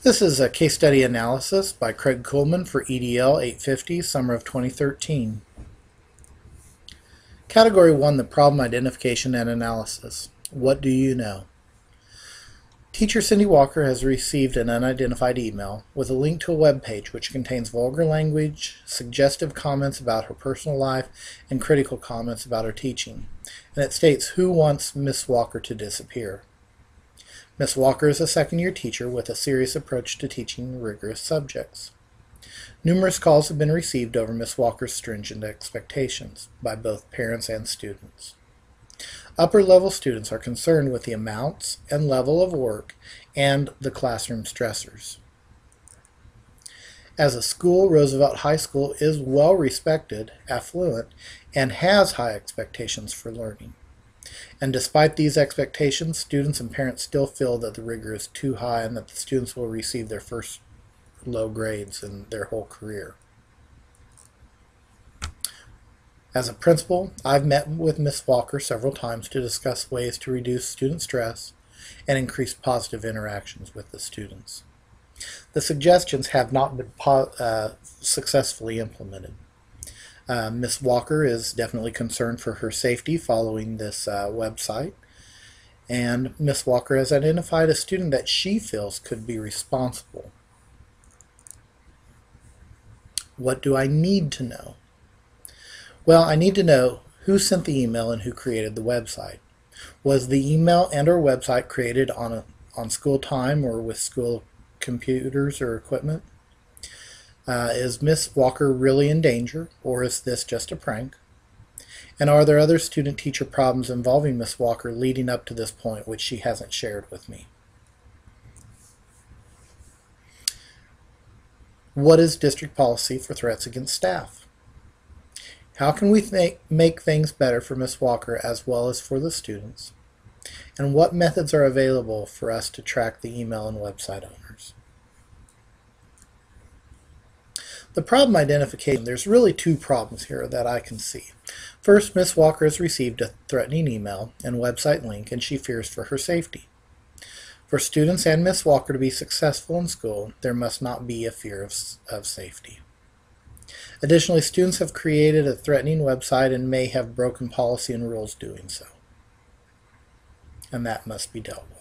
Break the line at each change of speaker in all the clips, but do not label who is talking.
This is a case study analysis by Craig Kuhlman for EDL 850, summer of 2013. Category 1, the problem identification and analysis. What do you know? Teacher Cindy Walker has received an unidentified email with a link to a web page which contains vulgar language, suggestive comments about her personal life, and critical comments about her teaching. And it states, "Who wants Miss Walker to disappear?" Miss Walker is a second-year teacher with a serious approach to teaching rigorous subjects. Numerous calls have been received over Miss Walker's stringent expectations by both parents and students. Upper-level students are concerned with the amounts and level of work and the classroom stressors. As a school, Roosevelt High School is well-respected, affluent, and has high expectations for learning. And despite these expectations, students and parents still feel that the rigor is too high and that the students will receive their first low grades in their whole career. As a principal, I've met with Ms. Walker several times to discuss ways to reduce student stress and increase positive interactions with the students. The suggestions have not been successfully implemented. Ms. Walker is definitely concerned for her safety following this website, and Ms. Walker has identified a student that she feels could be responsible. What do I need to know? Well, I need to know who sent the email and who created the website. Was the email and or website created on school time or with school computers or equipment? Is Miss Walker really in danger, or is this just a prank? And are there other student-teacher problems involving Miss Walker leading up to this point which she hasn't shared with me? What is district policy for threats against staff? How can we make things better for Miss Walker as well as for the students? And what methods are available for us to track the email and website owners? The problem identification, there's really two problems here that I can see. First, Miss Walker has received a threatening email and website link, and she fears for her safety. For students and Miss Walker to be successful in school, there must not be a fear of safety. Additionally, students have created a threatening website and may have broken policy and rules doing so. And that must be dealt with.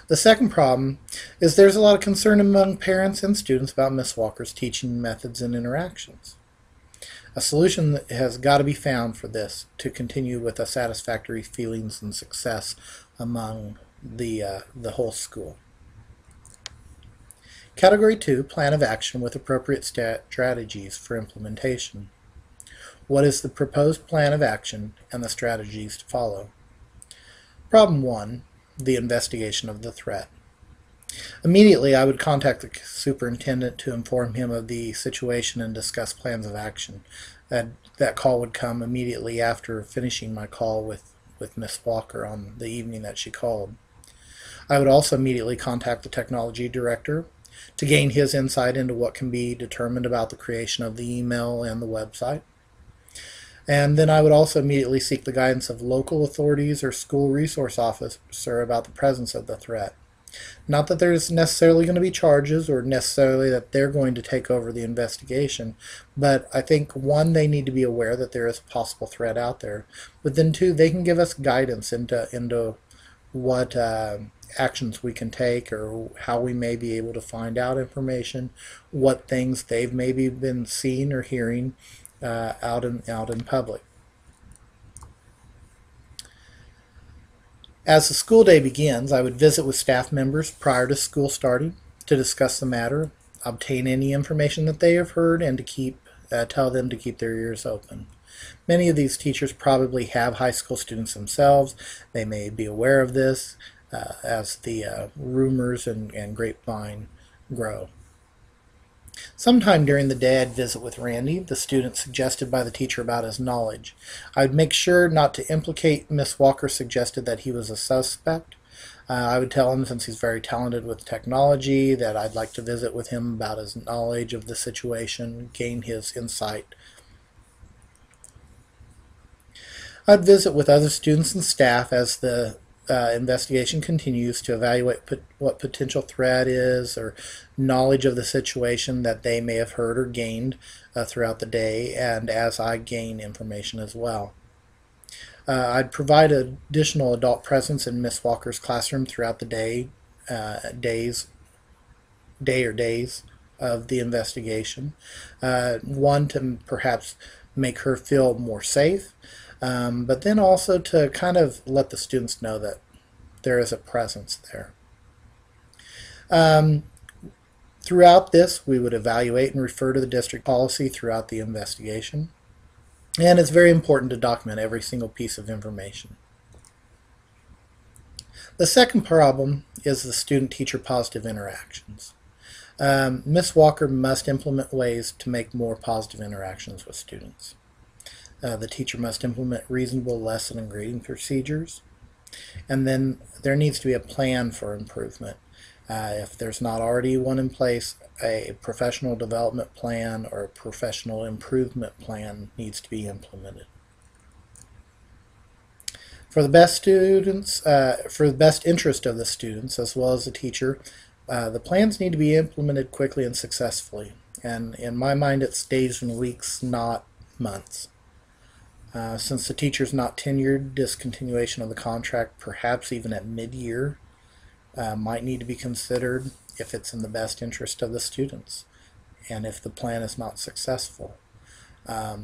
The second problem is there's a lot of concern among parents and students about Miss Walker's teaching methods and interactions. A solution has got to be found for this to continue with a satisfactory feelings and success among the whole school. Category 2, plan of action with appropriate strategies for implementation. What is the proposed plan of action and the strategies to follow? Problem 1, the investigation of the threat. Immediately, I would contact the superintendent to inform him of the situation and discuss plans of action. That call would come immediately after finishing my call with Ms. Walker on the evening that she called. I would also immediately contact the technology director to gain his insight into what can be determined about the creation of the email and the website. And then I would also immediately seek the guidance of local authorities or school resource officer about the presence of the threat. Not that there's necessarily going to be charges or necessarily that they're going to take over the investigation, but I think, one, they need to be aware that there is a possible threat out there, but then two, they can give us guidance into what actions we can take or how we may be able to find out information, what things they've maybe been seeing or hearing out in public. As the school day begins, I would visit with staff members prior to school starting to discuss the matter, obtain any information that they have heard, and to tell them to keep their ears open. Many of these teachers probably have high school students themselves. They may be aware of this as the rumors and grapevine grow. Sometime during the day, I'd visit with Randy, the student suggested by the teacher about his knowledge. I would make sure not to implicate Miss Walker suggested that he was a suspect. I would tell him, since he's very talented with technology, that I'd like to visit with him about his knowledge of the situation, gain his insight. I'd visit with other students and staff as the investigation continues to evaluate what potential threat is or knowledge of the situation that they may have heard or gained throughout the day, and as I gain information as well. I'd provide additional adult presence in Miss Walker's classroom throughout the day or days of the investigation. One, to perhaps make her feel more safe, but then also to kind of let the students know that there is a presence there. Throughout this, we would evaluate and refer to the district policy throughout the investigation. And it's very important to document every single piece of information. The second problem is the student-teacher positive interactions. Ms. Walker must implement ways to make more positive interactions with students. The teacher must implement reasonable lesson and grading procedures. And then there needs to be a plan for improvement. If there's not already one in place, a professional development plan or a professional improvement plan needs to be implemented. For the best students, for the best interest of the students as well as the teacher, the plans need to be implemented quickly and successfully. And in my mind, it's days and weeks, not months. Since the teacher's not tenured, discontinuation of the contract, perhaps even at mid-year, might need to be considered if it's in the best interest of the students and if the plan is not successful. I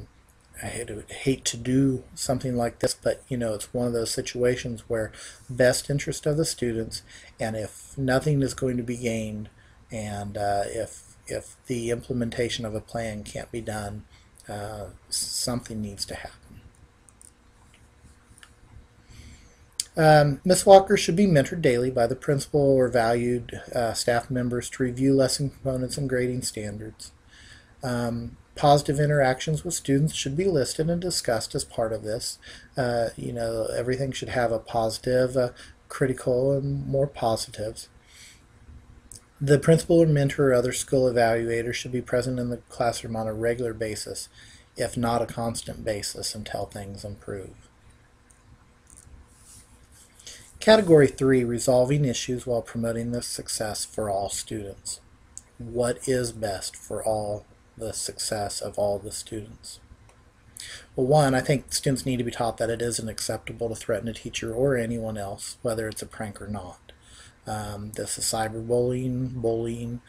hate to do something like this, but it's one of those situations where best interest of the students, and if nothing is going to be gained, and if the implementation of a plan can't be done, something needs to happen. Ms. Walker should be mentored daily by the principal or valued staff members to review lesson components and grading standards. Positive interactions with students should be listed and discussed as part of this. Everything should have a positive, critical, and more positives. The principal or mentor or other school evaluator should be present in the classroom on a regular basis, if not a constant basis, until things improve. Category 3, resolving issues while promoting the success for all students. What is best for all the success of all the students? Well, one, I think students need to be taught that it isn't acceptable to threaten a teacher or anyone else, whether it's a prank or not. This is cyberbullying, bullying.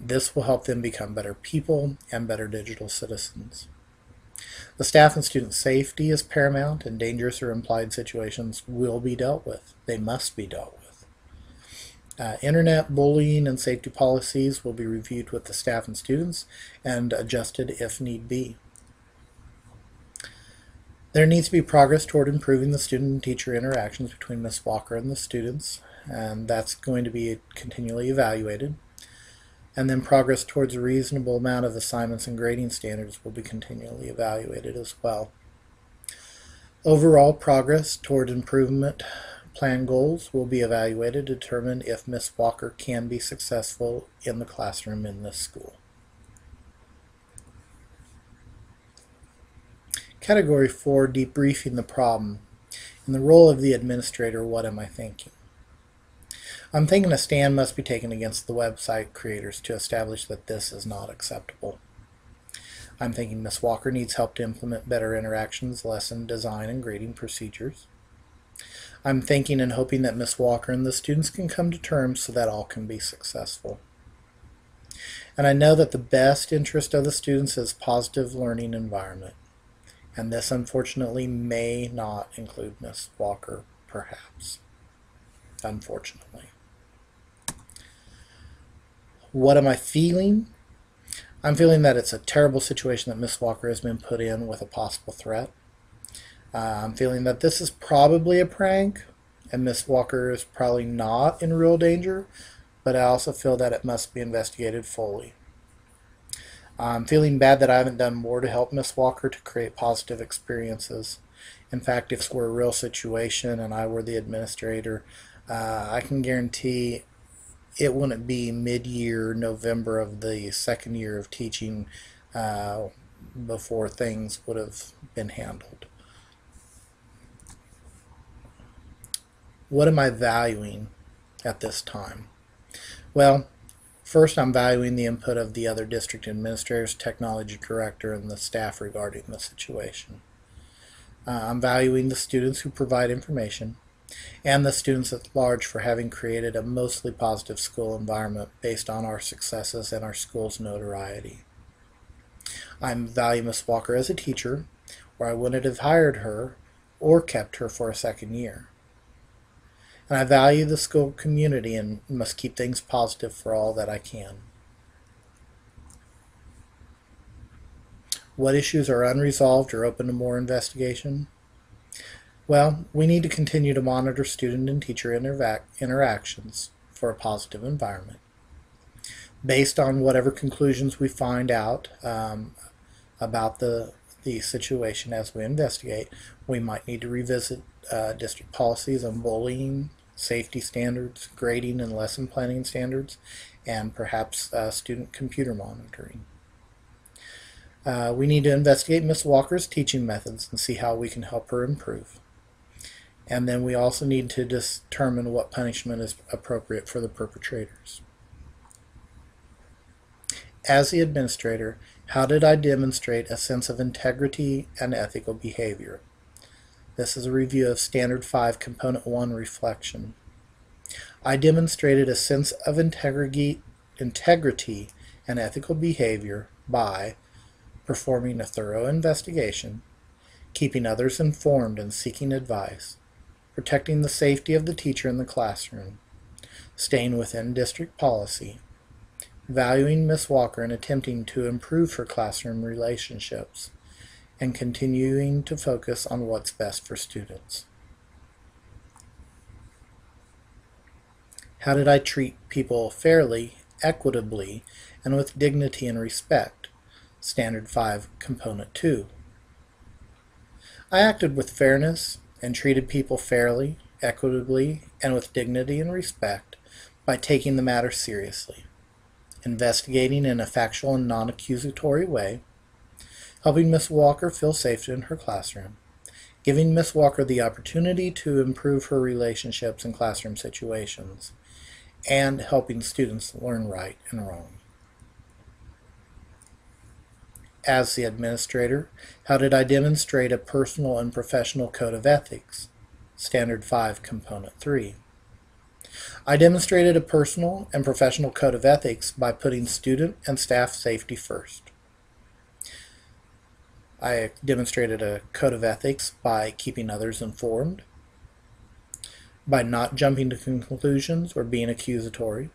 This will help them become better people and better digital citizens. The staff and student safety is paramount, and dangerous or implied situations will be dealt with. They must be dealt with. Internet bullying and safety policies will be reviewed with the staff and students and adjusted if need be. There needs to be progress toward improving the student and teacher interactions between Ms. Walker and the students, and that's going to be continually evaluated. And then progress towards a reasonable amount of assignments and grading standards will be continually evaluated as well. Overall progress toward improvement plan goals will be evaluated to determine if Ms. Walker can be successful in the classroom in this school. Category 4, debriefing the problem. In the role of the administrator, what am I thinking? I'm thinking a stand must be taken against the website creators to establish that this is not acceptable. I'm thinking Ms. Walker needs help to implement better interactions, lesson design, and grading procedures. I'm thinking and hoping that Ms. Walker and the students can come to terms so that all can be successful. And I know that the best interest of the students is positive learning environment. And this unfortunately may not include Ms. Walker, perhaps. Unfortunately. What am I feeling? I'm feeling that it's a terrible situation that Ms. Walker has been put in with a possible threat. I'm feeling that this is probably a prank, and Ms. Walker is probably not in real danger, but I also feel that it must be investigated fully. I'm feeling bad that I haven't done more to help Ms. Walker to create positive experiences. In fact, if this were a real situation and I were the administrator, I can guarantee it wouldn't be mid-year November of the second year of teaching before things would have been handled. What am I valuing at this time? Well, first I'm valuing the input of the other district administrators, technology director, and the staff regarding the situation. I'm valuing the students who provide information and the students at large for having created a mostly positive school environment based on our successes and our school's notoriety. I value Miss Walker as a teacher, or I wouldn't have hired her or kept her for a second year. And I value the school community and must keep things positive for all that I can. What issues are unresolved or open to more investigation? Well, we need to continue to monitor student and teacher interactions for a positive environment. Based on whatever conclusions we find out about the situation as we investigate, we might need to revisit district policies on bullying, safety standards, grading and lesson planning standards, and perhaps student computer monitoring. We need to investigate Ms. Walker's teaching methods and see how we can help her improve. And then we also need to determine what punishment is appropriate for the perpetrators. As the administrator, how did I demonstrate a sense of integrity and ethical behavior? This is a review of Standard 5, Component 1, Reflection. I demonstrated a sense of integrity and ethical behavior by performing a thorough investigation, keeping others informed and seeking advice, protecting the safety of the teacher in the classroom, staying within district policy, valuing Miss Walker and attempting to improve her classroom relationships, and continuing to focus on what's best for students. How did I treat people fairly, equitably, and with dignity and respect? Standard 5, Component 2. I acted with fairness and treated people fairly, equitably, and with dignity and respect by taking the matter seriously, investigating in a factual and non-accusatory way, helping Miss Walker feel safe in her classroom, giving Miss Walker the opportunity to improve her relationships in classroom situations, and helping students learn right and wrong. As the administrator, how did I demonstrate a personal and professional code of ethics? Standard 5, Component 3. I demonstrated a personal and professional code of ethics by putting student and staff safety first. I demonstrated a code of ethics by keeping others informed, by not jumping to conclusions or being accusatory,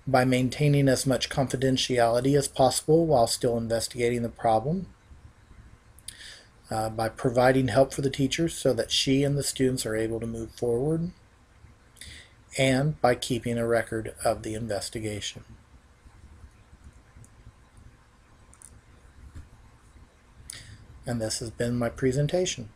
by maintaining as much confidentiality as possible while still investigating the problem, by providing help for the teacher so that she and the students are able to move forward, and by keeping a record of the investigation. And this has been my presentation.